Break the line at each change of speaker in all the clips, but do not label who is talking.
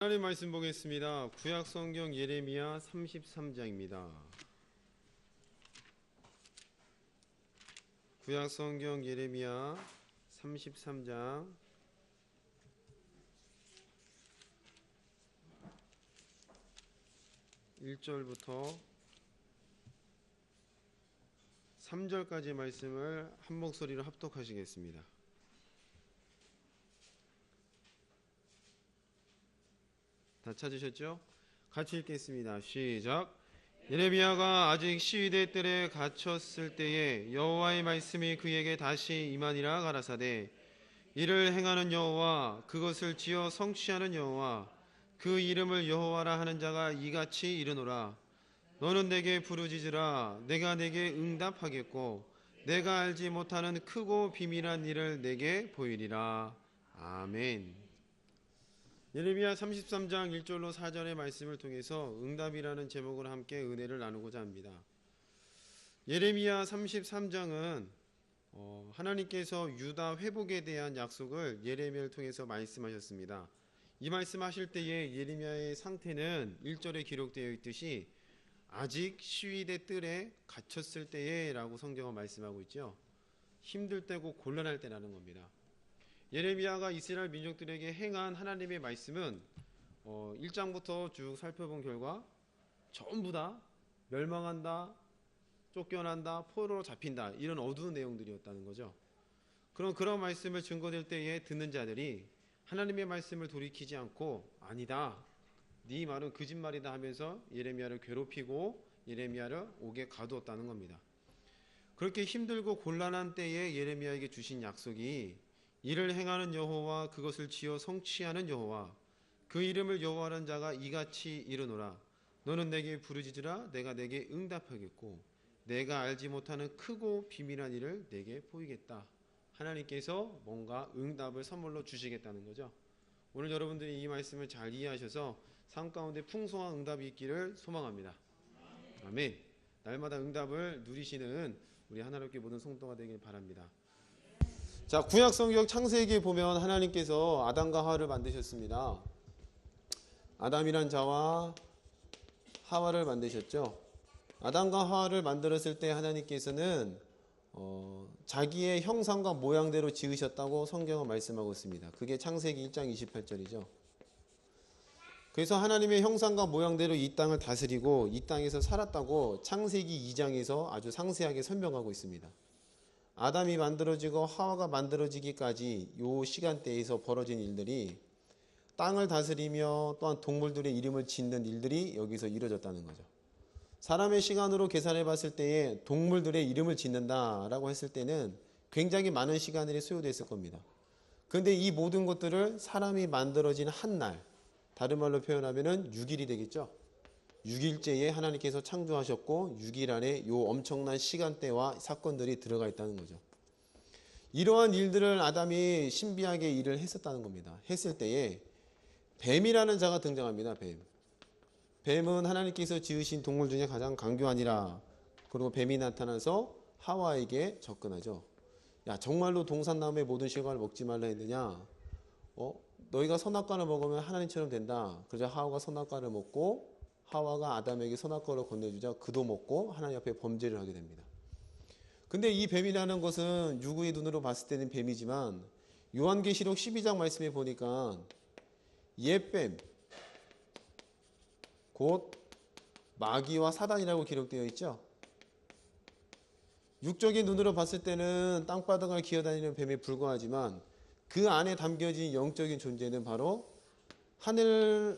하나님 말씀 보겠습니다. 구약 성경 예레미야 33장입니다. 구약 성경 예레미야 33장 1절부터 3절까지 말씀을 한 목소리로 합독하시겠습니다. 다 찾으셨죠? 같이 읽겠습니다. 시작. 예레미야가 아직 시위대 뜰에 갇혔을 때에 여호와의 말씀이 그에게 다시 임하니라 가라사대, 이를 행하는 여호와, 그것을 지어 성취하는 여호와, 그 이름을 여호와라 하는 자가 이같이 이르노라. 너는 내게 부르짖으라. 내가 내게 응답하겠고 내가 알지 못하는 크고 비밀한 일을 내게 보이리라. 아멘. 예레미야 33장 1절로 4절의 말씀을 통해서 응답이라는 제목으로 함께 은혜를 나누고자 합니다. 예레미야 33장은 하나님께서 유다 회복에 대한 약속을 예레미야를 통해서 말씀하셨습니다. 이 말씀하실 때에 예레미야의 상태는 1절에 기록되어 있듯이 아직 시위대 뜰에 갇혔을 때에 라고 성경은 말씀하고 있죠. 힘들 때고 곤란할 때라는 겁니다. 예레미야가 이스라엘 민족들에게 행한 하나님의 말씀은 1장부터 쭉 살펴본 결과 전부 다 멸망한다, 쫓겨난다, 포로로 잡힌다, 이런 어두운 내용들이었다는 거죠. 그런 말씀을 증거될 때에 듣는 자들이 하나님의 말씀을 돌이키지 않고 아니다, 네 말은 거짓말이다 하면서 예레미야를 괴롭히고 예레미야를 옥에 가두었다는 겁니다. 그렇게 힘들고 곤란한 때에 예레미야에게 주신 약속이 이를 행하는 여호와, 그것을 지어 성취하는 여호와, 그 이름을 여호와라는 자가 이같이 이르노라. 너는 내게 부르짖으라. 내가 내게 응답하겠고 내가 알지 못하는 크고 비밀한 일을 내게 보이겠다. 하나님께서 뭔가 응답을 선물로 주시겠다는 거죠. 오늘 여러분들이 이 말씀을 잘 이해하셔서 삶 가운데 풍성한 응답이 있기를 소망합니다. 아멘. 날마다 응답을 누리시는 우리 하나님께 모든 성도가 되길 바랍니다. 자, 구약 성경 창세기에 보면 하나님께서 아담과 하와를 만드셨습니다. 아담이란 자와 하와를 만드셨죠. 아담과 하와를 만들었을 때 하나님께서는 자기의 형상과 모양대로 지으셨다고 성경은 말씀하고 있습니다. 그게 창세기 1장 28절이죠. 그래서 하나님의 형상과 모양대로 이 땅을 다스리고 이 땅에서 살았다고 창세기 2장에서 아주 상세하게 설명하고 있습니다. 아담이 만들어지고 하와가 만들어지기까지 이 시간대에서 벌어진 일들이 땅을 다스리며 또한 동물들의 이름을 짓는 일들이 여기서 이루어졌다는 거죠. 사람의 시간으로 계산해 봤을 때에 동물들의 이름을 짓는다라고 했을 때는 굉장히 많은 시간들이 소요됐을 겁니다. 그런데 이 모든 것들을 사람이 만들어진 한 날, 다른 말로 표현하면 6일이 되겠죠. 6일째에 하나님께서 창조하셨고 6일 안에 이 엄청난 시간대와 사건들이 들어가 있다는 거죠. 이러한 일들을 아담이 신비하게 일을 했었다는 겁니다. 했을 때에 뱀이라는 자가 등장합니다. 뱀은 하나님께서 지으신 동물 중에 가장 강교하니라. 그리고 뱀이 나타나서 하와에게 접근하죠. 야, 정말로 동산나무의 모든 실과를 먹지 말라 했느냐? 너희가 선악과를 먹으면 하나님처럼 된다. 그러자 하와가 선악과를 먹고 하와가 아담에게 선악과를 건네주자 그도 먹고 하나님 앞에 범죄를 하게 됩니다. 근데 이 뱀이라는 것은 유구의 눈으로 봤을 때는 뱀이지만 요한계시록 12장 말씀에 보니까 옛뱀, 곧 마귀와 사단이라고 기록되어 있죠. 육적인 눈으로 봤을 때는 땅바닥을 기어다니는 뱀에 불과하지만 그 안에 담겨진 영적인 존재는 바로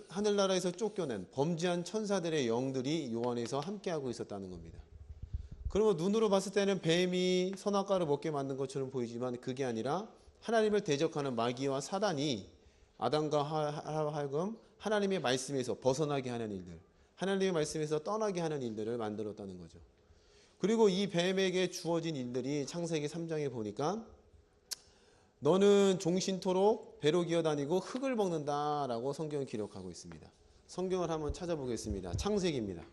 하늘나라에서 쫓겨낸 범죄한 천사들의 영들이 요 안에서 함께하고 있었다는 겁니다. 그러면 눈으로 봤을 때는 뱀이 선악과를 먹게 만든 것처럼 보이지만 그게 아니라 하나님을 대적하는 마귀와 사단이 아담과 하여금 하나님의 말씀에서 벗어나게 하는 일들, 하나님의 말씀에서 떠나게 하는 일들을 만들었다는 거죠. 그리고 이 뱀에게 주어진 일들이 창세기 3장에 보니까 너는 종신토록 배로 기어다니고 흙을 먹는다 라고 성경을 기록하고 있습니다. 성경을 한번 찾아보겠습니다. 창세기입니다.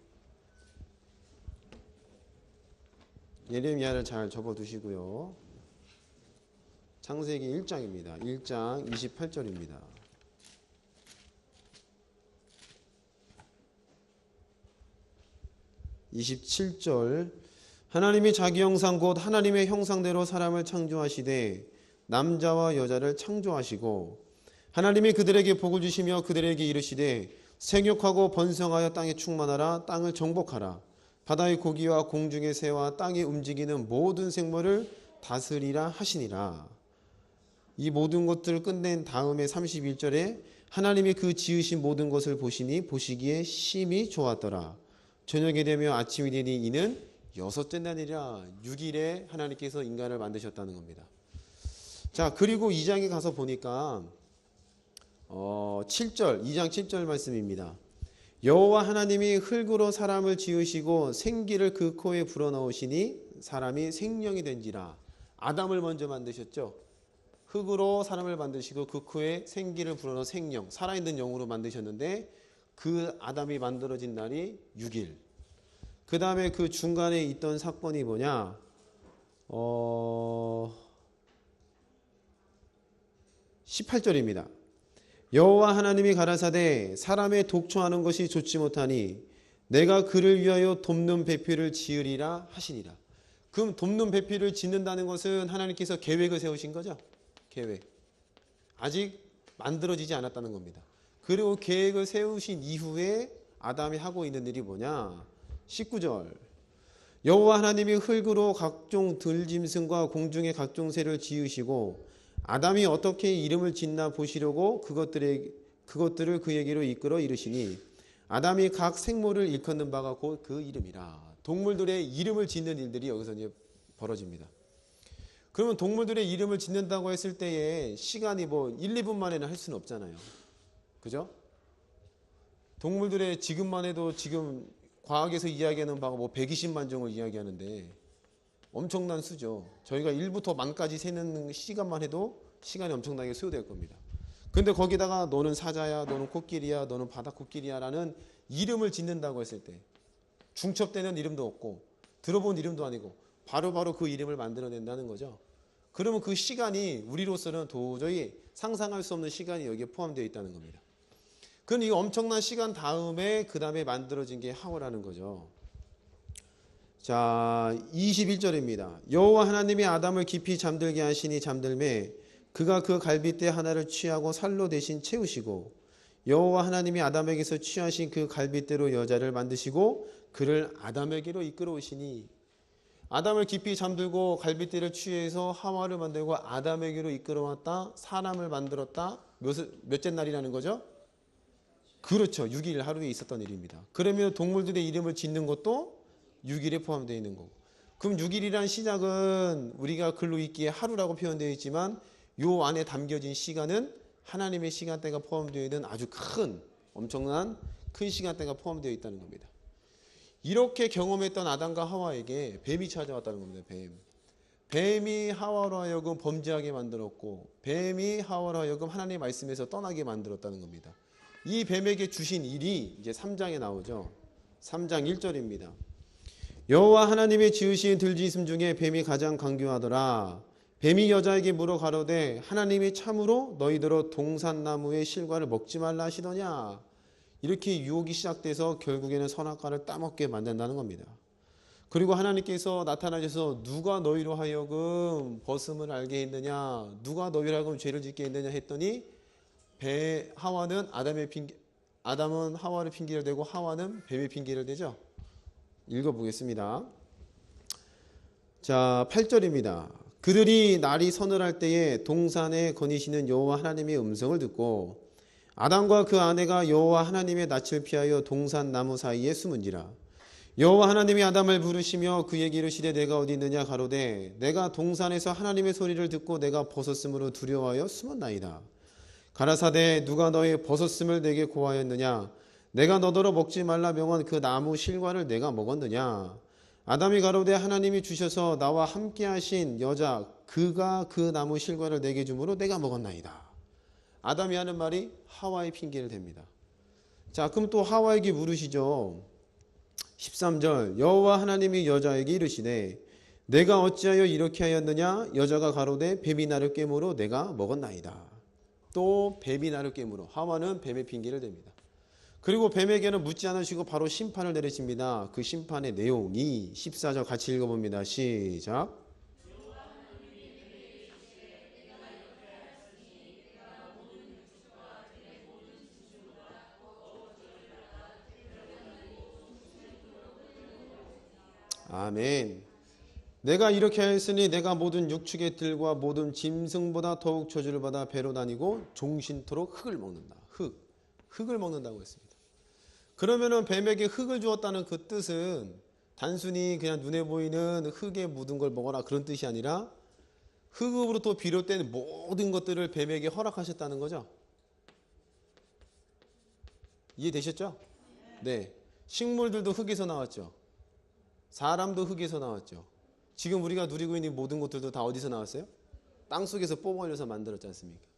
예레미야를 잘 접어두시고요. 창세기 1장입니다. 1장 28절입니다. 27절 하나님이 자기 형상 곧 하나님의 형상대로 사람을 창조하시되 남자와 여자를 창조하시고 하나님이 그들에게 복을 주시며 그들에게 이르시되 생육하고 번성하여 땅에 충만하라 땅을 정복하라 바다의 고기와 공중의 새와 땅에 움직이는 모든 생물을 다스리라 하시니라. 이 모든 것들을 끝낸 다음에 31절에 하나님이 그 지으신 모든 것을 보시니 보시기에 심히 좋았더라. 저녁이 되며 아침이 되니 이는 여섯째 날이라. 6일에 하나님께서 인간을 만드셨다는 겁니다. 자, 그리고 2장에 가서 보니까 7절, 2장 7절 말씀입니다. 여호와 하나님이 흙으로 사람을 지으시고 생기를 그 코에 불어넣으시니 사람이 생명이 된지라. 아담을 먼저 만드셨죠. 흙으로 사람을 만드시고 그 코에 생기를 불어넣어 생명, 살아있는 영으로 만드셨는데 그 아담이 만들어진 날이 6일. 그 다음에 그 중간에 있던 사건이 뭐냐? 18절입니다. 여호와 하나님이 가라사대 사람의 독초하는 것이 좋지 못하니 내가 그를 위하여 돕는 배필을 지으리라 하시니라. 그럼 돕는 배필을 짓는다는 것은 하나님께서 계획을 세우신 거죠. 계획. 아직 만들어지지 않았다는 겁니다. 그리고 계획을 세우신 이후에 아담이 하고 있는 일이 뭐냐? 19절 여호와 하나님이 흙으로 각종 들짐승과 공중의 각종 새를 지으시고 아담이 어떻게 이름을 짓나 보시려고 그것들을 그에게로 이끌어 이르시니 아담이 각 생물을 일컫는 바가 곧 그 이름이라. 동물들의 이름을 짓는 일들이 여기서 이제 벌어집니다. 그러면 동물들의 이름을 짓는다고 했을 때에 시간이 뭐 1, 2분 만에는 할 수는 없잖아요. 그죠? 동물들의 지금만 해도 지금 과학에서 이야기하는 바가 뭐 120만 종을 이야기하는데 엄청난 수죠. 저희가 1부터 만까지 세는 시간만 해도 시간이 엄청나게 소요될 겁니다. 근데 거기다가 너는 사자야, 너는 코끼리야, 너는 바다코끼리야 라는 이름을 짓는다고 했을 때 중첩되는 이름도 없고 들어본 이름도 아니고 바로바로 그 이름을 만들어낸다는 거죠. 그러면 그 시간이 우리로서는 도저히 상상할 수 없는 시간이 여기에 포함되어 있다는 겁니다. 그럼 이 엄청난 시간 다음에 그 다음에 만들어진 게 하와라는 거죠. 자, 21절입니다. 여호와 하나님이 아담을 깊이 잠들게 하시니 잠들매 그가 그 갈빗대 하나를 취하고 살로 대신 채우시고 여호와 하나님이 아담에게서 취하신 그 갈빗대로 여자를 만드시고 그를 아담에게로 이끌어 오시니 아담을 깊이 잠들고 갈빗대를 취해서 하와를 만들고 아담에게로 이끌어 왔다. 사람을 만들었다. 몇째 날이라는 거죠? 그렇죠. 6일 하루에 있었던 일입니다. 그러면 동물들의 이름을 짓는 것도 6일에 포함되어 있는 거고. 그럼 6일이란 시작은 우리가 글로 읽기에 하루라고 표현되어 있지만 요 안에 담겨진 시간은 하나님의 시간대가 포함되어 있는 아주 큰 엄청난 큰 시간대가 포함되어 있다는 겁니다. 이렇게 경험했던 아담과 하와에게 뱀이 찾아왔다는 겁니다. 뱀이 하와로 하여금 범죄하게 만들었고 뱀이 하와로 하여금 하나님의 말씀에서 떠나게 만들었다는 겁니다. 이 뱀에게 주신 일이 이제 3장에 나오죠. 3장 1절입니다. 여호와 하나님의 지으신 들짐승 중에 뱀이 가장 강교하더라. 뱀이 여자에게 물어 가로되 하나님이 참으로 너희더러 동산나무의 실과를 먹지 말라 하시더냐. 이렇게 유혹이 시작돼서 결국에는 선악과를 따먹게 만든다는 겁니다. 그리고 하나님께서 나타나셔서 누가 너희로 하여금 벗음을 알게 했느냐, 누가 너희로 하여금 죄를 짓게 했느냐 했더니 아담은 하와를 핑계를 대고 하와는 뱀의 핑계를 대죠. 읽어보겠습니다. 자, 8절입니다. 그들이 날이 서늘할 때에 동산에 거니시는 여호와 하나님의 음성을 듣고 아담과 그 아내가 여호와 하나님의 낯을 피하여 동산 나무 사이에 숨은지라. 여호와 하나님이 아담을 부르시며 그에게 이르시되 내가 어디 있느냐 가로되 내가 동산에서 하나님의 소리를 듣고 내가 벗었으므로 두려워하여 숨었나이다. 가라사대 누가 너의 벗었음을 내게 고하였느냐. 내가 너더러 먹지 말라 명한 그 나무 실과를 내가 먹었느냐. 아담이 가로되 하나님이 주셔서 나와 함께 하신 여자 그가 그 나무 실과를 내게 주므로 내가 먹었나이다. 아담이 하는 말이 하와의 핑계를 댑니다. 자, 그럼 또 하와에게 물으시죠. 13절 여호와 하나님이 여자에게 이르시되 내가 어찌하여 이렇게 하였느냐. 여자가 가로되 뱀이 나를 깨므로 내가 먹었나이다. 또 뱀이 나를 깨므로 하와는 뱀의 핑계를 댑니다. 그리고 뱀에게는 묻지 않으시고 바로 심판을 내리십니다. 그 심판의 내용이 14절 같이 읽어봅니다. 시작. 아멘. 내가 이렇게 하였으니 내가 모든 육축의 들과 모든 짐승보다 더욱 저주를 받아 배로 다니고 종신토록 흙을 먹는다. 흙을 먹는다고 했습니다. 그러면은 뱀에게 흙을 주었다는 그 뜻은 단순히 그냥 눈에 보이는 흙에 묻은 걸 먹어라 그런 뜻이 아니라 흙으로부터 비롯된 모든 것들을 뱀에게 허락하셨다는 거죠. 이해되셨죠? 네. 식물들도 흙에서 나왔죠. 사람도 흙에서 나왔죠. 지금 우리가 누리고 있는 모든 것들도 다 어디서 나왔어요? 땅속에서 뽑아내서 만들었지 않습니까?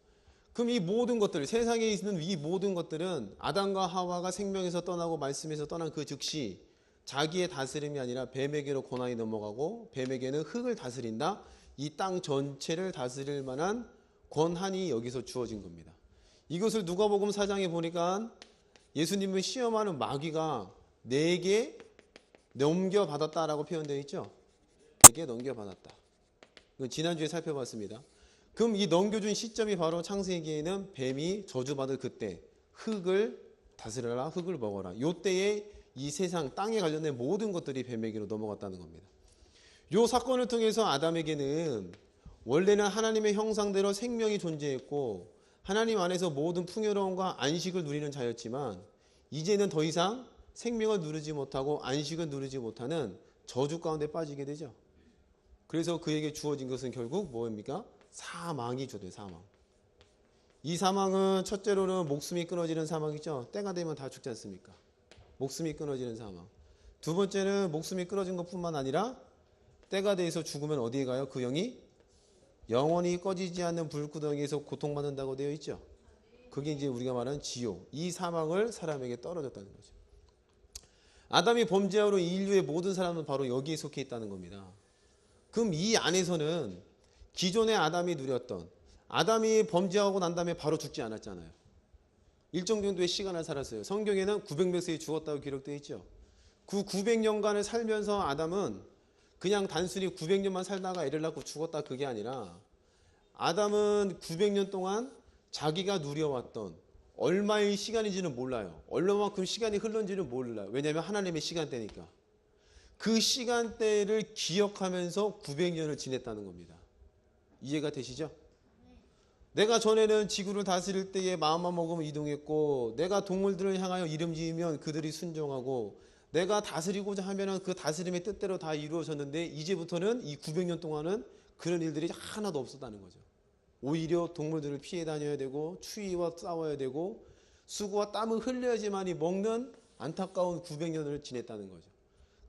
그럼 이 모든 것들, 세상에 있는 이 모든 것들은 아담과 하와가 생명에서 떠나고 말씀에서 떠난 그 즉시 자기의 다스림이 아니라 뱀에게로 고난이 넘어가고 뱀에게는 흙을 다스린다. 이 땅 전체를 다스릴 만한 권한이 여기서 주어진 겁니다. 이것을 누가복음 4장에 보니까 예수님을 시험하는 마귀가 내게 넘겨받았다라고 표현되어 있죠. 내게 넘겨받았다. 이건 지난주에 살펴봤습니다. 그럼 이 넘겨준 시점이 바로 창세기에는 뱀이 저주받을 그때 흙을 다스려라, 흙을 먹어라. 요때에 이 세상 땅에 관련된 모든 것들이 뱀에게로 넘어갔다는 겁니다. 요 사건을 통해서 아담에게는 원래는 하나님의 형상대로 생명이 존재했고 하나님 안에서 모든 풍요로움과 안식을 누리는 자였지만 이제는 더 이상 생명을 누리지 못하고 안식을 누리지 못하는 저주 가운데 빠지게 되죠. 그래서 그에게 주어진 것은 결국 뭐입니까? 사망이 주어져요. 사망. 이 사망은 첫째로는 목숨이 끊어지는 사망이죠. 때가 되면 다 죽지 않습니까? 목숨이 끊어지는 사망. 두 번째는 목숨이 끊어진 것뿐만 아니라 때가 돼서 죽으면 어디에 가요? 그 영이 영원히 꺼지지 않는 불구덩이에서 고통받는다고 되어 있죠. 그게 이제 우리가 말하는 지옥. 이 사망을 사람에게 떨어졌다는 거죠. 아담이 범죄하로 인류의 모든 사람은 바로 여기에 속해 있다는 겁니다. 그럼 이 안에서는 기존의 아담이 누렸던 아담이 범죄하고 난 다음에 바로 죽지 않았잖아요. 일정 정도의 시간을 살았어요. 성경에는 900몇 세에 죽었다고 기록되어 있죠. 그 900년간을 살면서 아담은 그냥 단순히 900년만 살다가 애를 낳고 죽었다 그게 아니라 아담은 900년 동안 자기가 누려왔던 얼마의 시간인지는 몰라요. 얼마만큼 시간이 흘렀는지는 몰라요. 왜냐하면 하나님의 시간대니까. 그 시간대를 기억하면서 900년을 지냈다는 겁니다. 이해가 되시죠? 내가 전에는 지구를 다스릴 때에 마음만 먹으면 이동했고 내가 동물들을 향하여 이름 지으면 그들이 순종하고 내가 다스리고자 하면 그 다스림의 뜻대로 다 이루어졌는데 이제부터는 이 900년 동안은 그런 일들이 하나도 없었다는 거죠. 오히려 동물들을 피해 다녀야 되고 추위와 싸워야 되고 수고와 땀을 흘려야지만이 먹는 안타까운 900년을 지냈다는 거죠.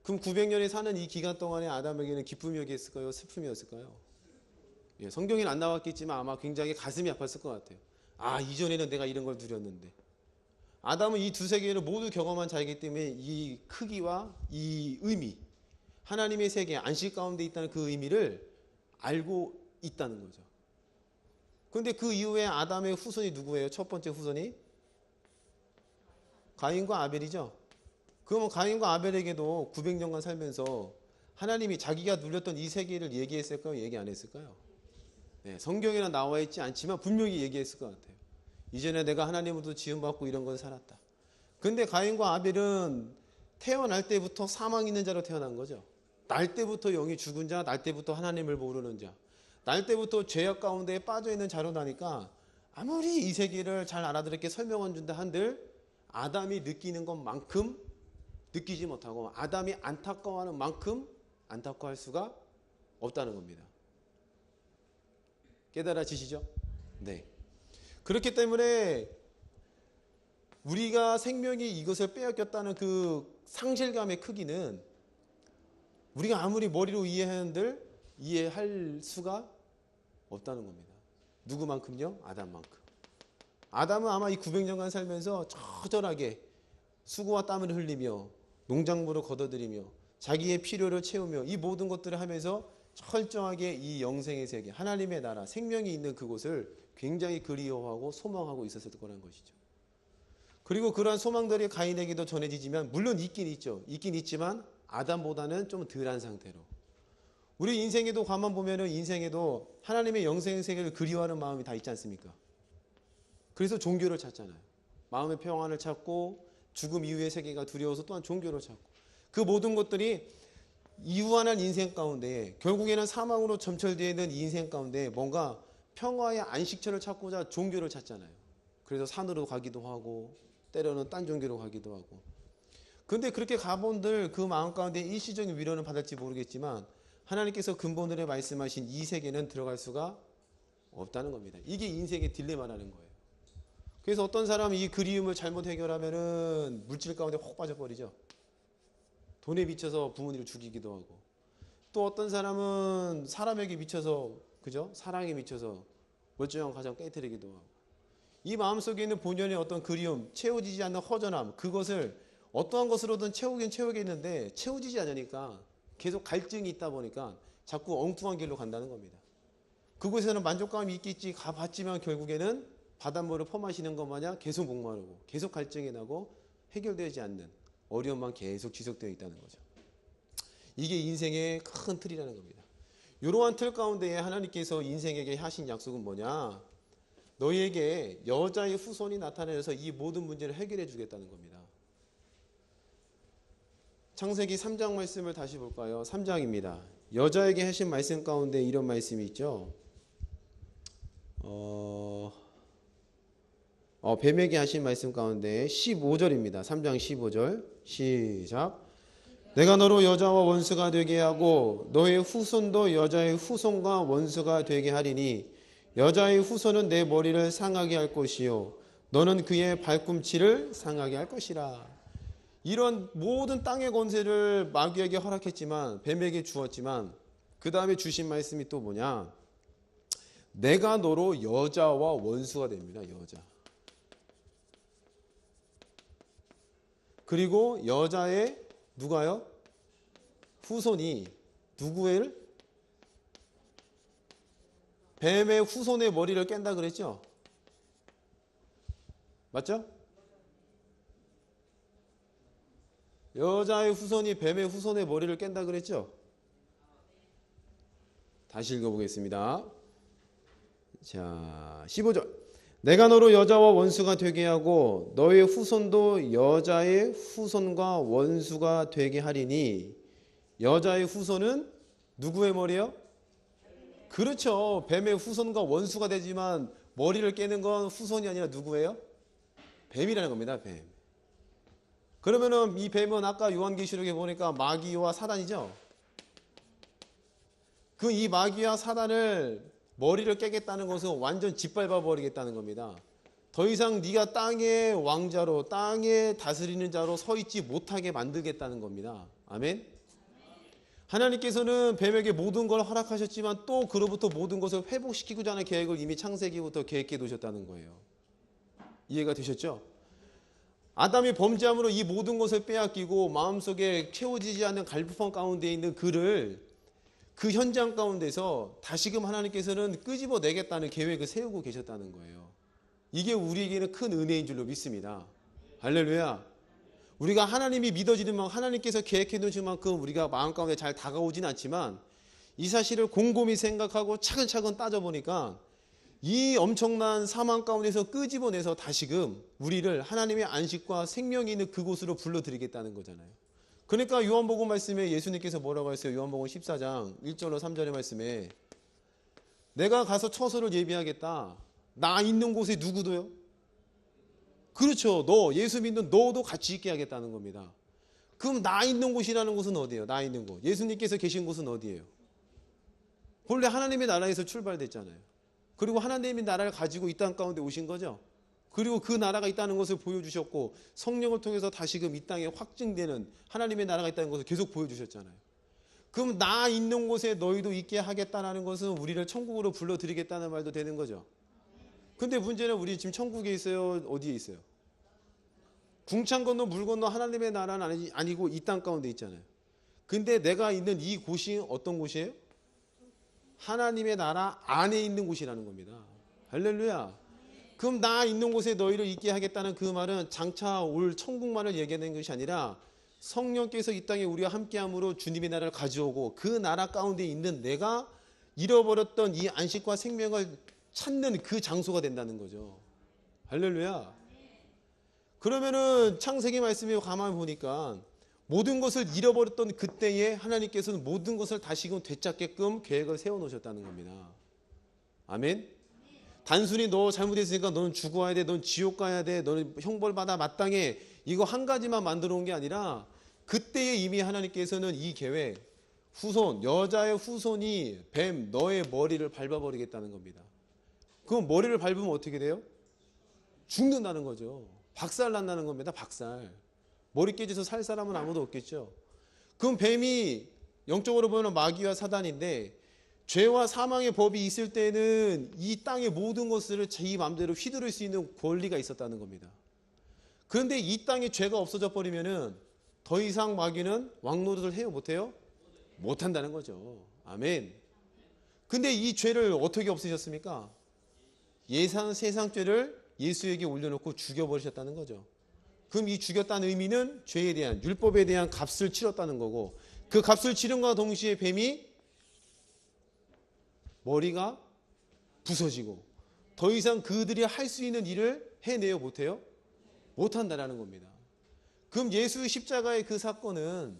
그럼 900년이 사는 이 기간 동안에 아담에게는 기쁨이었을까요? 슬픔이었을까요? 예, 성경에는 안 나왔겠지만 아마 굉장히 가슴이 아팠을 것 같아요. 아, 이전에는 내가 이런 걸 누렸는데. 아담은 이 두 세계를 모두 경험한 자이기 때문에 이 크기와 이 의미, 하나님의 세계, 안식 가운데 있다는 그 의미를 알고 있다는 거죠. 그런데 그 이후에 아담의 후손이 누구예요? 첫 번째 후손이 가인과 아벨이죠. 그러면 가인과 아벨에게도 900년간 살면서 하나님이 자기가 누렸던 이 세계를 얘기했을까요? 얘기 안 했을까요? 네, 성경에는 나와 있지 않지만 분명히 얘기했을 것 같아요. 이전에 내가 하나님으로부터 지음받고 이런 걸 살았다. 그런데 가인과 아벨은 태어날 때부터 사망 있는 자로 태어난 거죠. 날 때부터 영이 죽은 자, 날 때부터 하나님을 모르는 자, 날 때부터 죄악 가운데 빠져있는 자로 나니까 아무리 이 세계를 잘 알아들었게 설명해 준다 한들 아담이 느끼는 것만큼 느끼지 못하고 아담이 안타까워하는 만큼 안타까워할 수가 없다는 겁니다. 깨달아지시죠? 네. 그렇기 때문에 우리가 생명이 이것을 빼앗겼다는 그 상실감의 크기는 우리가 아무리 머리로 이해하는들 이해할 수가 없다는 겁니다. 누구만큼요? 아담만큼. 아담은 아마 이 900년간 살면서 처절하게 수고와 땀을 흘리며 농작물을 걷어들이며 자기의 필요를 채우며 이 모든 것들을 하면서 철저하게 이 영생의 세계, 하나님의 나라, 생명이 있는 그곳을 굉장히 그리워하고 소망하고 있었을 거라는 것이죠. 그리고 그러한 소망들이 가인에게도 전해지지만 물론 있긴 있죠. 있긴 있지만 아담보다는 좀 덜한 상태로. 우리 인생에도 가만 보면은 인생에도 하나님의 영생 세계를 그리워하는 마음이 다 있지 않습니까? 그래서 종교를 찾잖아요. 마음의 평안을 찾고 죽음 이후의 세계가 두려워서 또한 종교를 찾고 그 모든 것들이 이유한한 인생 가운데 결국에는 사망으로 점철되어 있는 인생 가운데 뭔가 평화의 안식처를 찾고자 종교를 찾잖아요. 그래서 산으로 가기도 하고 때로는 딴 종교로 가기도 하고. 근데 그렇게 가본들 그 마음 가운데 일시적인 위로는 받을지 모르겠지만 하나님께서 근본으로 말씀하신 이 세계는 들어갈 수가 없다는 겁니다. 이게 인생의 딜레마라는 거예요. 그래서 어떤 사람은 이 그리움을 잘못 해결하면은 물질 가운데 혹 빠져버리죠. 돈에 미쳐서 부모님을 죽이기도 하고 또 어떤 사람은 사람에게 미쳐서 그죠? 사랑에 미쳐서 멀쩡한 가정 깨뜨리기도 하고 이 마음속에 있는 본연의 어떤 그리움, 채워지지 않는 허전함 그것을 어떠한 것으로든 채우긴 채우겠는데 채워지지 않으니까 계속 갈증이 있다 보니까 자꾸 엉뚱한 길로 간다는 겁니다. 그곳에서는 만족감이 있겠지 가봤지만 결국에는 바닷물을 퍼마시는 것 마냥 계속 목마르고 계속 갈증이 나고 해결되지 않는 어려움만 계속 지속되어 있다는 거죠. 이게 인생의 큰 틀이라는 겁니다. 이러한 틀 가운데에 하나님께서 인생에게 하신 약속은 뭐냐? 너희에게 여자의 후손이 나타내서 이 모든 문제를 해결해 주겠다는 겁니다. 창세기 3장 말씀을 다시 볼까요? 3장입니다. 여자에게 하신 말씀 가운데 이런 말씀이 있죠. 뱀에게 하신 말씀 가운데 15절입니다. 3장 15절 시작. 내가 너로 여자와 원수가 되게 하고 너의 후손도 여자의 후손과 원수가 되게 하리니 여자의 후손은 내 머리를 상하게 할 것이요 너는 그의 발꿈치를 상하게 할 것이라. 이런 모든 땅의 권세를 마귀에게 허락했지만 뱀에게 주었지만 그 다음에 주신 말씀이 또 뭐냐? 내가 너로 여자와 원수가 됩니다. 여자. 그리고 여자의 누가요? 후손이 누구를? 뱀의 후손의 머리를 깬다 그랬죠? 맞죠? 여자의 후손이 뱀의 후손의 머리를 깬다 그랬죠? 다시 읽어보겠습니다. 자, 15절. 내가 너로 여자와 원수가 되게 하고 너의 후손도 여자의 후손과 원수가 되게 하리니 여자의 후손은 누구의 머리요? 그렇죠. 뱀의 후손과 원수가 되지만 머리를 깨는 건 후손이 아니라 누구예요? 뱀이라는 겁니다. 뱀. 그러면은 이 뱀은 아까 요한계시록에 보니까 마귀와 사단이죠. 그 이 마귀와 사단을 머리를 깨겠다는 것은 완전 짓밟아 버리겠다는 겁니다. 더 이상 네가 땅의 왕자로 땅에 다스리는 자로 서 있지 못하게 만들겠다는 겁니다. 아멘. 하나님께서는 뱀에게 모든 걸 허락하셨지만 또 그로부터 모든 것을 회복시키고자 하는 계획을 이미 창세기부터 계획해 두셨다는 거예요. 이해가 되셨죠? 아담이 범죄함으로 이 모든 것을 빼앗기고 마음속에 채워지지 않는 갈급함 가운데 있는 그를 그 현장 가운데서 다시금 하나님께서는 끄집어내겠다는 계획을 세우고 계셨다는 거예요. 이게 우리에게는 큰 은혜인 줄로 믿습니다. 할렐루야. 우리가 하나님이 믿어지는 만큼 하나님께서 계획해 두신 만큼 우리가 마음 가운데 잘 다가오진 않지만 이 사실을 곰곰이 생각하고 차근차근 따져보니까 이 엄청난 사망 가운데서 끄집어내서 다시금 우리를 하나님의 안식과 생명이 있는 그곳으로 불러드리겠다는 거잖아요. 그러니까 요한복음 말씀에 예수님께서 뭐라고 했어요? 요한복음 14장 1절로 3절의 말씀에 내가 가서 처소를 예비하겠다. 나 있는 곳에 누구도요? 그렇죠. 너 예수 믿는 너도 같이 있게 하겠다는 겁니다. 그럼 나 있는 곳이라는 곳은 어디예요? 나 있는 곳. 예수님께서 계신 곳은 어디예요? 본래 하나님의 나라에서 출발됐잖아요. 그리고 하나님의 나라를 가지고 이 땅 가운데 오신 거죠. 그리고 그 나라가 있다는 것을 보여주셨고 성령을 통해서 다시금 이 땅에 확증되는 하나님의 나라가 있다는 것을 계속 보여주셨잖아요. 그럼 나 있는 곳에 너희도 있게 하겠다는 것은 우리를 천국으로 불러드리겠다는 말도 되는 거죠. 근데 문제는 우리 지금 천국에 있어요? 어디에 있어요? 궁창 건너 물 건너 하나님의 나라는 아니고 이 땅 가운데 있잖아요. 근데 내가 있는 이 곳이 어떤 곳이에요? 하나님의 나라 안에 있는 곳이라는 겁니다. 할렐루야. 그럼 나 있는 곳에 너희를 있게 하겠다는 그 말은 장차 올 천국만을 얘기하는 것이 아니라 성령께서 이 땅에 우리와 함께함으로 주님의 나라를 가져오고 그 나라 가운데 있는 내가 잃어버렸던 이 안식과 생명을 찾는 그 장소가 된다는 거죠. 할렐루야. 그러면은 창세기 말씀에 가만히 보니까 모든 것을 잃어버렸던 그때에 하나님께서는 모든 것을 다시금 되찾게끔 계획을 세워놓으셨다는 겁니다. 아멘. 단순히 너 잘못했으니까 너는 죽어야 돼, 넌 지옥 가야 돼, 너는 형벌받아 마땅해, 이거 한 가지만 만들어 온 게 아니라 그때에 이미 하나님께서는 이 계획, 후손, 여자의 후손이 뱀 너의 머리를 밟아버리겠다는 겁니다. 그럼 머리를 밟으면 어떻게 돼요? 죽는다는 거죠. 박살 난다는 겁니다. 박살. 머리 깨져서 살 사람은 아무도 없겠죠. 그럼 뱀이 영적으로 보면 마귀와 사단인데 죄와 사망의 법이 있을 때는 이 땅의 모든 것을 제 마음대로 휘두를 수 있는 권리가 있었다는 겁니다. 그런데 이 땅에 죄가 없어져 버리면은 더 이상 마귀는 왕노릇을 해요? 못해요? 못한다는 거죠. 아멘. 근데 이 죄를 어떻게 없애셨습니까? 세상 죄를 예수에게 올려놓고 죽여버리셨다는 거죠. 그럼 이 죽였다는 의미는 죄에 대한, 율법에 대한 값을 치렀다는 거고, 그 값을 치른과 동시에 뱀이 머리가 부서지고 더 이상 그들이 할 수 있는 일을 해내요? 못해요? 못한다라는 겁니다. 그럼 예수의 십자가의 그 사건은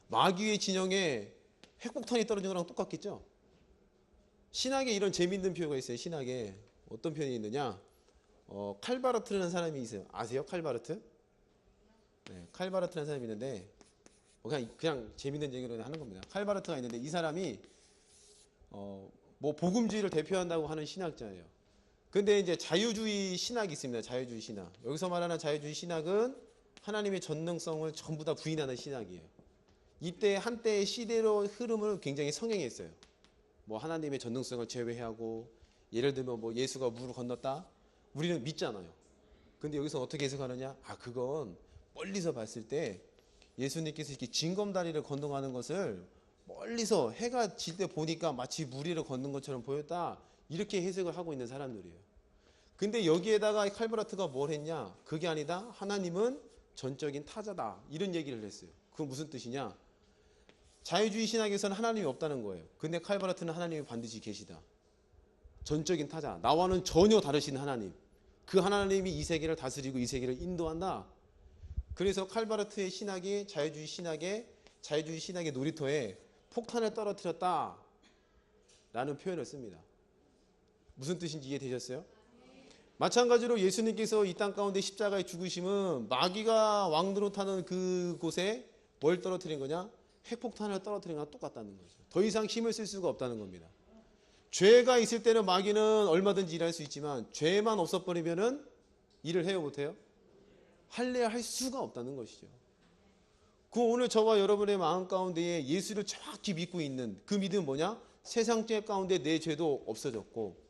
마귀의 진영에 핵폭탄이 떨어진 거랑 똑같겠죠? 신학에 이런 재미있는 표현가 있어요. 신학에 어떤 표현이 있느냐, 칼바르트라는 사람이 있어요. 아세요? 칼바르트? 네, 칼바르트라는 사람이 있는데 그냥 재미있는 얘기를 하는 겁니다. 칼바르트가 있는데 이 사람이 뭐 복음주의를 대표한다고 하는 신학자예요. 근데 이제 자유주의 신학이 있습니다. 자유주의 신학. 여기서 말하는 자유주의 신학은 하나님의 전능성을 전부 다 부인하는 신학이에요. 이때 한때의 시대로 흐름을 굉장히 성행했어요. 뭐 하나님의 전능성을 제외하고, 예를 들면 뭐 예수가 물을 건넜다, 우리는 믿잖아요. 근데 여기서 어떻게 해석하느냐? 그건 멀리서 봤을 때 예수님께서 이렇게 징검다리를 건너가는 것을 멀리서 해가 질 때 보니까 마치 물 위를 걷는 것처럼 보였다, 이렇게 해석을 하고 있는 사람들이에요. 근데 여기에다가 칼바르트가 뭘 했냐? 그게 아니다, 하나님은 전적인 타자다, 이런 얘기를 했어요. 그건 무슨 뜻이냐? 자유주의 신학에서는 하나님이 없다는 거예요. 근데 칼바르트는 하나님이 반드시 계시다. 전적인 타자, 나와는 전혀 다르신 하나님, 그 하나님이 이 세계를 다스리고 이 세계를 인도한다. 그래서 칼바르트의 신학이 자유주의 신학의 놀이터에 폭탄을 떨어뜨렸다 라는 표현을 씁니다. 무슨 뜻인지 이해되셨어요? 마찬가지로 예수님께서 이 땅 가운데 십자가의 죽으심은 마귀가 왕노릇하는 그곳에 뭘 떨어뜨린 거냐? 핵폭탄을 떨어뜨린 거랑 똑같다는 거죠. 더 이상 힘을 쓸 수가 없다는 겁니다. 죄가 있을 때는 마귀는 얼마든지 일할 수 있지만 죄만 없어버리면은 일을 해요? 못해요? 할래야 할 수가 없다는 것이죠. 그 오늘 저와 여러분의 마음 가운데에 예수를 정확히 믿고 있는 그 믿음은 뭐냐? 세상 죄 가운데 내 죄도 없어졌고,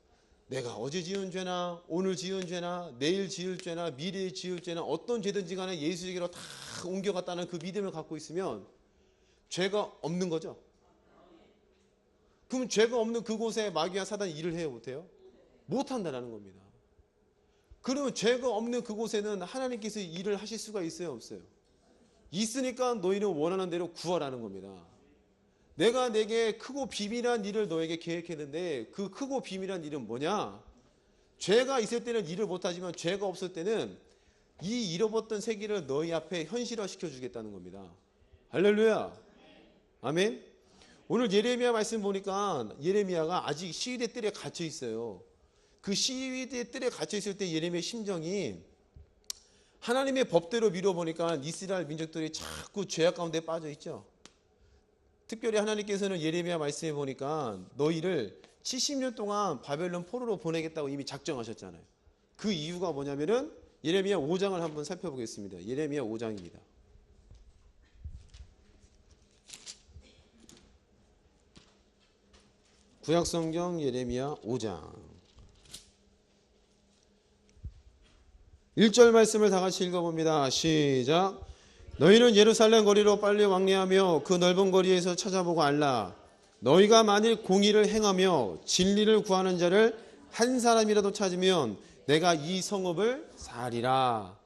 내가 어제 지은 죄나 오늘 지은 죄나 내일 지을 죄나 미래에 지을 죄나 어떤 죄든지 간에 예수에게로 다 옮겨갔다는 그 믿음을 갖고 있으면 죄가 없는 거죠. 그럼 죄가 없는 그곳에 마귀와 사단이 일을 해요? 못해요? 못한다는 겁니다. 그러면 죄가 없는 그곳에는 하나님께서 일을 하실 수가 있어요? 없어요? 있으니까 너희는 원하는 대로 구하라는 겁니다. 내가 내게 크고 비밀한 일을 너에게 계획했는데 그 크고 비밀한 일은 뭐냐? 죄가 있을 때는 일을 못하지만 죄가 없을 때는 이 잃어버렸던 세계를 너희 앞에 현실화 시켜주겠다는 겁니다. 할렐루야. 아멘. 오늘 예레미야 말씀 보니까 예레미야가 아직 시위대 뜰에 갇혀 있어요. 그 시위대 뜰에 갇혀 있을 때 예레미야의 심정이, 하나님의 법대로 미뤄보니까 이스라엘 민족들이 자꾸 죄악 가운데 빠져 있죠. 특별히 하나님께서는 예레미야 말씀해 보니까 너희를 70년 동안 바벨론 포로로 보내겠다고 이미 작정하셨잖아요. 그 이유가 뭐냐면은 예레미야 5장을 한번 살펴보겠습니다. 예레미야 5장입니다. 구약성경 예레미야 5장 1절 말씀을 다 같이 읽어봅니다. 시작. 너희는 예루살렘 거리로 빨리 왕래하며 그 넓은 거리에서 찾아보고 알라. 너희가 만일 공의를 행하며 진리를 구하는 자를 한 사람이라도 찾으면 내가 이 성읍을 살리라.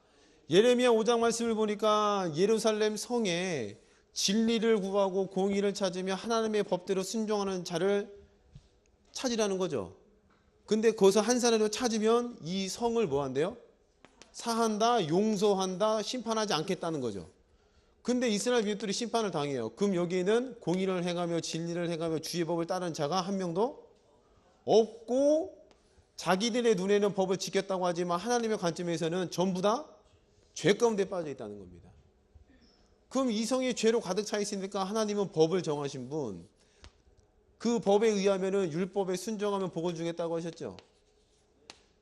예레미야 5장 말씀을 보니까 예루살렘 성에 진리를 구하고 공의를 찾으며 하나님의 법대로 순종하는 자를 찾으라는 거죠. 근데 거기서 한 사람을 찾으면 이 성을 뭐 한대요? 사한다, 용서한다, 심판하지 않겠다는 거죠. 근데 이스라엘 민족들이 심판을 당해요. 그럼 여기에는 공의를 행하며 진리를 행하며 주의 법을 따르는 자가 한 명도 없고, 자기들의 눈에는 법을 지켰다고 하지만 하나님의 관점에서는 전부 다 죄 가운데 빠져 있다는 겁니다. 그럼 이 성이 죄로 가득 차 있으니까 하나님은 법을 정하신 분, 그 법에 의하면은 율법에 순종하면 복을 주겠다고 하셨죠.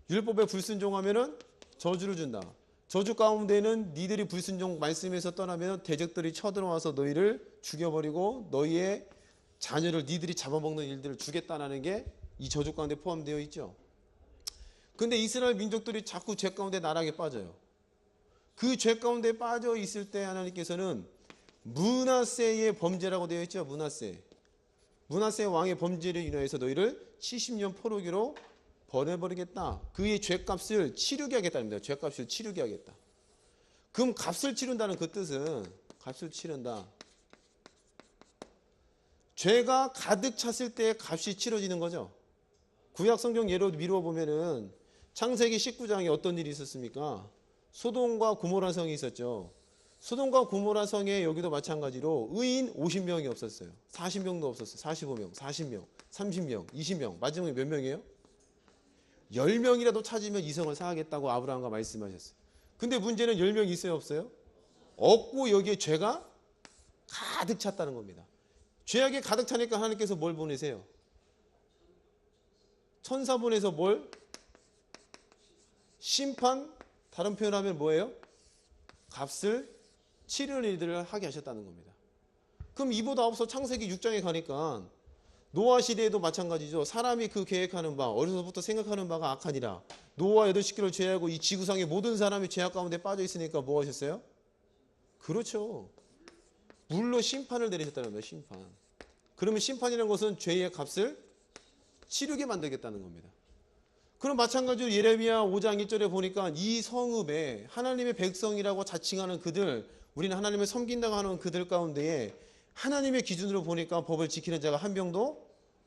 율법에 불순종하면은 저주를 준다. 저주 가운데는 니들이 불순종 말씀에서 떠나면 대적들이 쳐들어와서 너희를 죽여버리고 너희의 자녀를 니들이 잡아먹는 일들을 주겠다는 게 이 저주 가운데 포함되어 있죠. 근데 이스라엘 민족들이 자꾸 죄 가운데 나락에 빠져요. 그 죄 가운데 빠져 있을 때 하나님께서는 므낫세의 범죄라고 되어 있죠. 므낫세 왕의 범죄를 인하여서 너희를 70년 포로기로 보내버리겠다. 그의 죄값을 치르게 하겠다입니다. 죄값을 치르게 하겠다. 그럼 값을 치른다는 그 뜻은, 값을 치른다, 죄가 가득 찼을 때 값이 치러지는 거죠. 구약 성경 예로 미루어 보면은 창세기 19장에 어떤 일이 있었습니까? 소돔과 고모라 성이 있었죠. 소돔과 고모라 성에 여기도 마찬가지로 의인 50명이 없었어요. 40명도 없었어요. 45명, 40명, 30명, 20명. 마지막에 몇 명이에요? 10명이라도 찾으면 이 성을 사하겠다고 아브라함과 말씀하셨어요. 근데 문제는 10명이 있어요, 없어요? 없고 여기에 죄가 가득 찼다는 겁니다. 죄악이 가득 차니까 하나님께서 뭘 보내세요? 천사 보내서 뭘? 심판, 다른 표현하면 뭐예요? 값을 치르는 일들을 하게 하셨다는 겁니다. 그럼 이보다 앞서 창세기 6장에 가니까 노아 시대에도 마찬가지죠. 사람이 그 계획하는 바, 어려서부터 생각하는 바가 악하니라. 노아 8식구를 제외하고 이 지구상의 모든 사람이 죄악 가운데 빠져 있으니까 뭐 하셨어요? 그렇죠. 물로 심판을 내리셨다는 겁니다. 심판. 그러면 심판이라는 것은 죄의 값을 치르게 만들겠다는 겁니다. 그럼 마찬가지로 예레미야 5장 1절에 보니까 이 성읍에 하나님의 백성이라고 자칭하는 그들, 우리는 하나님을 섬긴다고 하는 그들 가운데에 하나님의 기준으로 보니까 법을 지키는 자가 한 명도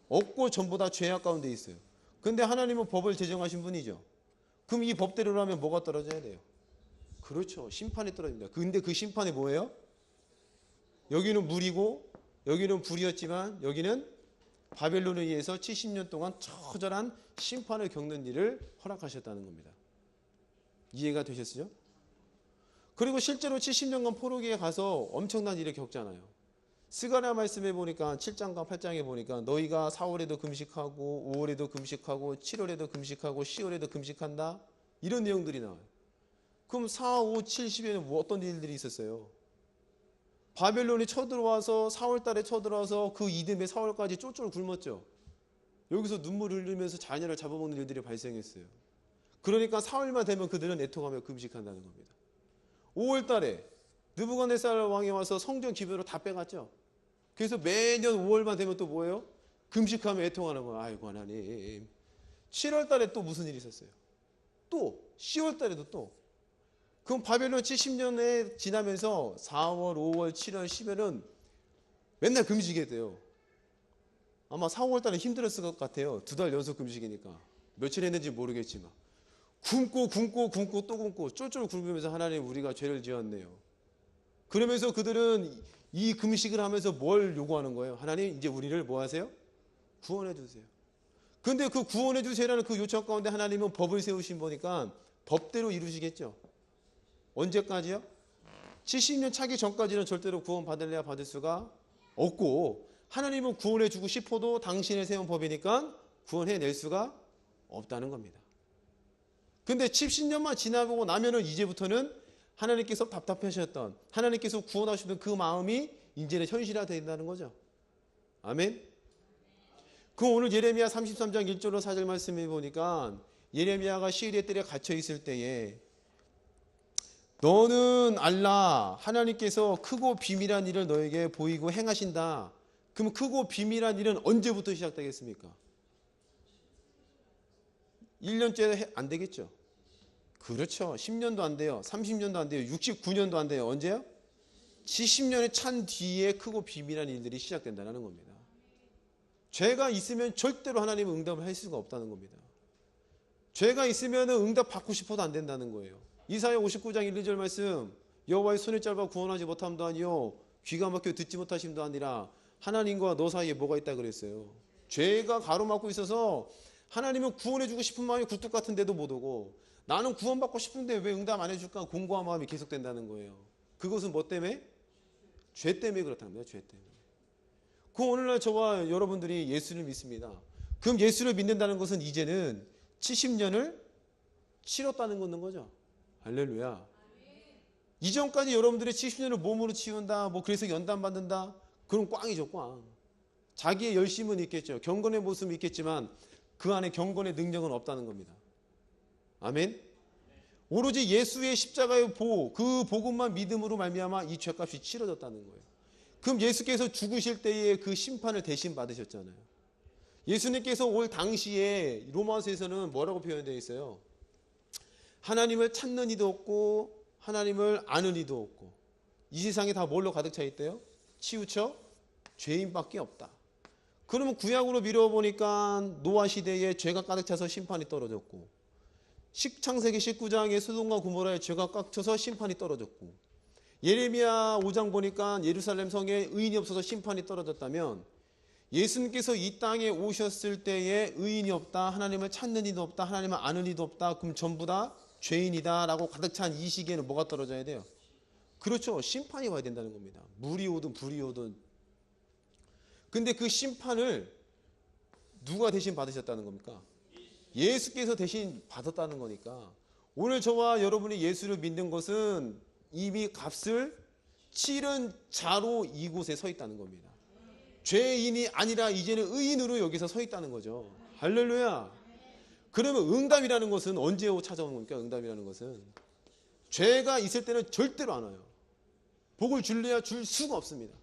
없고 전부 다 죄악 가운데 있어요. 근데 하나님은 법을 제정하신 분이죠. 그럼 이 법대로라면 뭐가 떨어져야 돼요? 그렇죠. 심판이 떨어집니다. 근데 그 심판이 뭐예요? 여기는 물이고 여기는 불이었지만 여기는 바벨론에 의해서 70년 동안 처절한 심판을 겪는 일을 허락하셨다는 겁니다. 이해가 되셨어요? 그리고 실제로 70년간 포로기에 가서 엄청난 일을 겪잖아요. 스가랴 말씀에 보니까 7장과 8장에 보니까 너희가 4월에도 금식하고 5월에도 금식하고 7월에도 금식하고 10월에도 금식한다, 이런 내용들이 나와요. 그럼 4, 5, 7, 10에는 뭐 어떤 일들이 있었어요? 바벨론이 쳐들어와서 4월 달에 쳐들어와서 그 이듬해 4월까지 쫄쫄 굶었죠. 여기서 눈물을 흘리면서 자녀를 잡아먹는 일들이 발생했어요. 그러니까 4월만 되면 그들은 애통하며 금식한다는 겁니다. 5월 달에 느부갓네살 왕이 와서 성전 기별로 다 빼갔죠. 그래서 매년 5월만 되면 또 뭐예요? 금식하며 애통하는 거예요. 아이고 하나님. 7월 달에 또 무슨 일이 있었어요? 또 10월 달에도 또. 그럼 바벨론 70년에 지나면서 4월, 5월, 7월, 10월은 맨날 금식이 돼요. 아마 4, 5월 달에 힘들었을 것 같아요. 2달 연속 금식이니까. 며칠 했는지 모르겠지만. 굶고 또 굶고 쫄쫄 굶으면서 하나님, 우리가 죄를 지었네요. 그러면서 그들은 이 금식을 하면서 뭘 요구하는 거예요? 하나님, 이제 우리를 뭐 하세요? 구원해 주세요. 근데 그 구원해 주세요라는 그 요청 가운데 하나님은 법을 세우신 거니까 법대로 이루시겠죠. 언제까지요? 70년 차기 전까지는 절대로 구원 받을래야 받을 수가 없고, 하나님은 구원해 주고 싶어도 당신의 세운 법이니까 구원해 낼 수가 없다는 겁니다. 근데 70년만 지나고 나면은 이제부터는 하나님께서 답답하셨던, 하나님께서 구원하시던 그 마음이 이제는 현실화된다는 거죠. 아멘. 그 오늘 예레미야 33장 1절로 4절 말씀해 보니까 예레미야가 시리의 뜰에 갇혀 있을 때에 너는 알라, 하나님께서 크고 비밀한 일을 너에게 보이고 행하신다. 그럼 크고 비밀한 일은 언제부터 시작되겠습니까? 1년째 안 되겠죠. 그렇죠. 10년도 안 돼요. 30년도 안 돼요. 69년도 안 돼요. 언제요? 70년에 찬 뒤에 크고 비밀한 일들이 시작된다는 겁니다. 죄가 있으면 절대로 하나님은 응답을 할 수가 없다는 겁니다. 죄가 있으면 응답 받고 싶어도 안 된다는 거예요. 이사야 59장 1, 2절 말씀, 여호와의 손이 짧아 구원하지 못함도 아니요 귀가 막혀 듣지 못하심도 아니라 하나님과 너 사이에 뭐가 있다 그랬어요. 죄가 가로막고 있어서 하나님은 구원해주고 싶은 마음이 굴뚝 같은데도 못 오고, 나는 구원받고 싶은데 왜 응답 안 해줄까 공고한 마음이 계속된다는 거예요. 그것은 뭐 때문에? 죄 때문에 그렇다는 거예요. 죄 때문에. 그 오늘날 저와 여러분들이 예수를 믿습니다. 그럼 예수를 믿는다는 것은 이제는 70년을 치렀다는 거죠. 할렐루야. 이전까지 여러분들이 70년을 몸으로 치운다, 뭐 그래서 연단 받는다, 그럼 꽝이죠, 꽝. 자기의 열심은 있겠죠. 경건의 모습은 있겠지만 그 안에 경건의 능력은 없다는 겁니다. 아멘. 오로지 예수의 십자가의 보, 그 복음만 믿음으로 말미암아 이 죄값이 치러졌다는 거예요. 그럼 예수께서 죽으실 때에 그 심판을 대신 받으셨잖아요. 예수님께서 올 당시에 로마서에서는 뭐라고 표현되어 있어요? 하나님을 찾는 이도 없고 하나님을 아는 이도 없고, 이 세상에 다 뭘로 가득 차 있대요? 치우쳐 죄인밖에 없다. 그러면 구약으로 미뤄보니까 노아 시대에 죄가 가득 차서 심판이 떨어졌고, 창세기 19장에 소돔과 고모라에 죄가 꽉 차서 심판이 떨어졌고, 예레미야 5장 보니까 예루살렘 성에 의인이 없어서 심판이 떨어졌다면, 예수님께서 이 땅에 오셨을 때에 의인이 없다, 하나님을 찾는 이도 없다, 하나님을 아는 이도 없다, 그럼 전부 다 죄인이다 라고 가득 찬 이 시기에는 뭐가 떨어져야 돼요? 그렇죠. 심판이 와야 된다는 겁니다. 물이 오든 불이 오든. 근데 그 심판을 누가 대신 받으셨다는 겁니까? 예수께서 대신 받았다는 거니까, 오늘 저와 여러분이 예수를 믿는 것은 이미 값을 치른 자로 이곳에 서 있다는 겁니다. 죄인이 아니라 이제는 의인으로 여기서 서 있다는 거죠. 할렐루야. 그러면 응답이라는 것은 언제 찾아오는 겁니까? 응답이라는 것은 죄가 있을 때는 절대로 안 와요. 복을 줄래야 줄 수가 없습니다.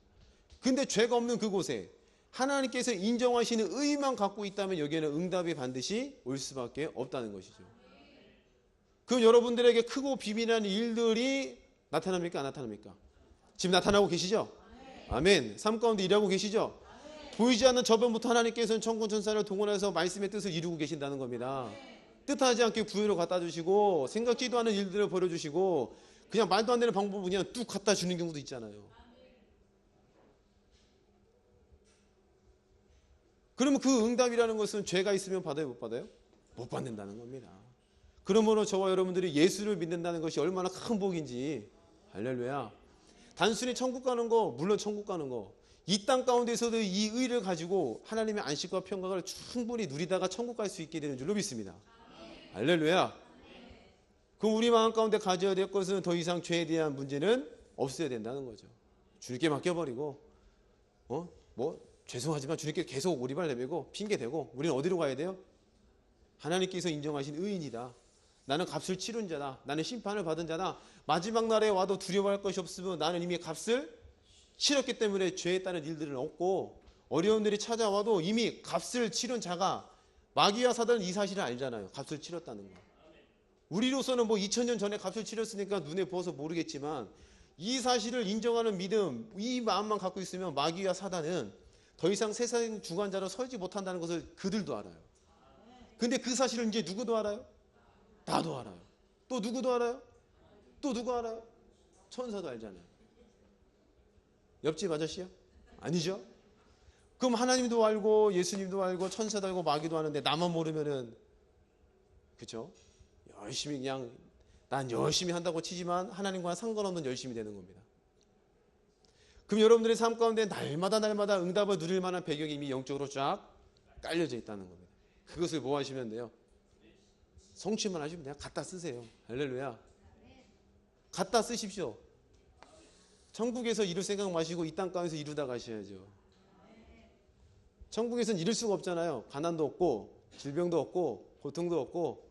근데 죄가 없는 그곳에 하나님께서 인정하시는 의만 갖고 있다면 여기에는 응답이 반드시 올 수밖에 없다는 것이죠. 그럼 여러분들에게 크고 비밀한 일들이 나타납니까? 안 나타납니까? 지금 나타나고 계시죠? 아멘. 삶 가운데 일하고 계시죠? 보이지 않는 저변부터 하나님께서는 천군 천사를 동원해서 말씀의 뜻을 이루고 계신다는 겁니다. 뜻하지 않게 구유를 갖다 주시고 생각지도 않은 일들을 벌여주시고 그냥 말도 안 되는 방법을 그냥 뚝 갖다 주는 경우도 있잖아요. 그러면 그 응답이라는 것은 죄가 있으면 받아요, 못 받아요? 못 받는다는 겁니다. 그러므로 저와 여러분들이 예수를 믿는다는 것이 얼마나 큰 복인지. 할렐루야. 단순히 천국 가는 거, 물론 천국 가는 거, 이 땅 가운데서도 이 의를 가지고 하나님의 안식과 평강을 충분히 누리다가 천국 갈 수 있게 되는 줄로 믿습니다. 할렐루야. 그럼 우리 마음 가운데 가져야 될 것은 더 이상 죄에 대한 문제는 없어야 된다는 거죠. 주님께 맡겨버리고 죄송하지만 주님께 계속 오리발 내밀고 핑계대고 우리는 어디로 가야 돼요? 하나님께서 인정하신 의인이다. 나는 값을 치른 자다. 나는 심판을 받은 자다. 마지막 날에 와도 두려워할 것이 없으면 나는 이미 값을 치렀기 때문에 죄에 따른 일들은 없고, 어려운 일이 찾아와도 이미 값을 치른 자가, 마귀와 사단은 이 사실을 알잖아요. 값을 치렀다는 거. 우리로서는 2000년 전에 값을 치렀으니까 눈에 부어서 모르겠지만 이 사실을 인정하는 믿음, 이 마음만 갖고 있으면 마귀와 사단은 더 이상 세상 주관자로 서지 못한다는 것을 그들도 알아요. 근데 그 사실을 이제 누구도 알아요? 나도 알아요. 또 누구도 알아요? 또 누가 알아요? 천사도 알잖아요. 옆집 아저씨야? 아니죠? 그럼 하나님도 알고 예수님도 알고 천사도 알고 마귀도 아는데 나만 모르면은, 그렇죠? 열심히 그냥 난 열심히 한다고 치지만 하나님과 상관없는 열심이 되는 겁니다. 그럼 여러분들의 삶 가운데 날마다 응답을 누릴 만한 배경이 이미 영적으로 쫙 깔려져 있다는 겁니다. 그것을 뭐 하시면 돼요? 성취만 하시면 돼요. 갖다 쓰세요. 할렐루야. 갖다 쓰십시오. 천국에서 이룰 생각 마시고 이 땅 가운데서 이루다 가셔야죠. 천국에서는 이룰 수가 없잖아요. 가난도 없고 질병도 없고 고통도 없고,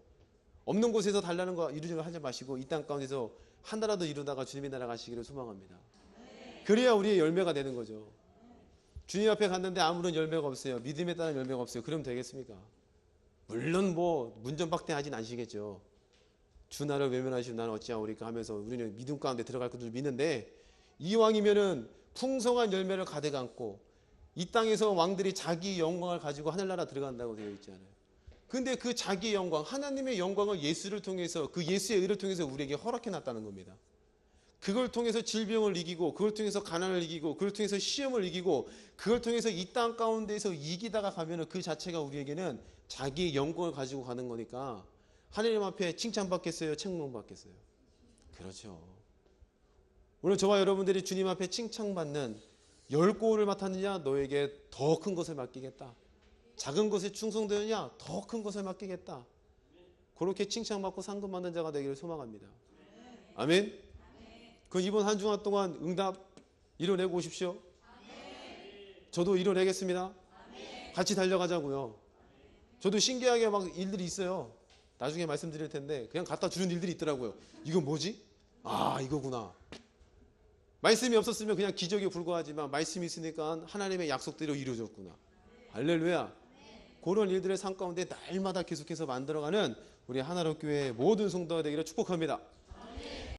없는 곳에서 달라는 거 이루지 하지 마시고 이 땅 가운데서 하나라도 이루다가 주님의 나라 가시기를 소망합니다. 그래야 우리의 열매가 되는 거죠. 주님 앞에 갔는데 아무런 열매가 없어요. 믿음에 따른 열매가 없어요. 그럼 되겠습니까? 물론 문전박대하진 않으시겠죠. 주 나를 외면하시면 나는 어찌하오리까 하면서 우리는 믿음 가운데 들어갈 것을 믿는데, 이왕이면은 풍성한 열매를 가득 안고 이 땅에서 왕들이 자기 영광을 가지고 하늘나라 들어간다고 되어 있잖아요. 근데 그 자기 영광, 하나님의 영광을 예수를 통해서, 그 예수의 의를 통해서 우리에게 허락해 놨다는 겁니다. 그걸 통해서 질병을 이기고, 그걸 통해서 가난을 이기고, 그걸 통해서 시험을 이기고, 그걸 통해서 이 땅 가운데에서 이기다가 가면은 그 자체가 우리에게는 자기의 영광을 가지고 가는 거니까 하나님 앞에 칭찬받겠어요? 책망받겠어요? 그렇죠. 오늘 저와 여러분들이 주님 앞에 칭찬받는 10고을을 맡았느냐? 너에게 더 큰 것을 맡기겠다. 작은 것에 충성되느냐? 더 큰 것을 맡기겠다. 그렇게 칭찬받고 상급받는 자가 되기를 소망합니다. 아멘. 그 이번 한 주간 동안 응답 이뤄내고 오십시오. 저도 이뤄내겠습니다. 같이 달려가자고요. 저도 신기하게 막 일들이 있어요. 나중에 말씀드릴 텐데 그냥 갖다 주는 일들이 있더라고요. 이거 뭐지? 아, 이거구나. 말씀이 없었으면 그냥 기적에 불과하지만 말씀이 있으니까 하나님의 약속대로 이루어졌구나. 할렐루야. 그런 일들의 삶 가운데 날마다 계속해서 만들어가는 우리 하나로 교회의 모든 성도가 되기를 축복합니다.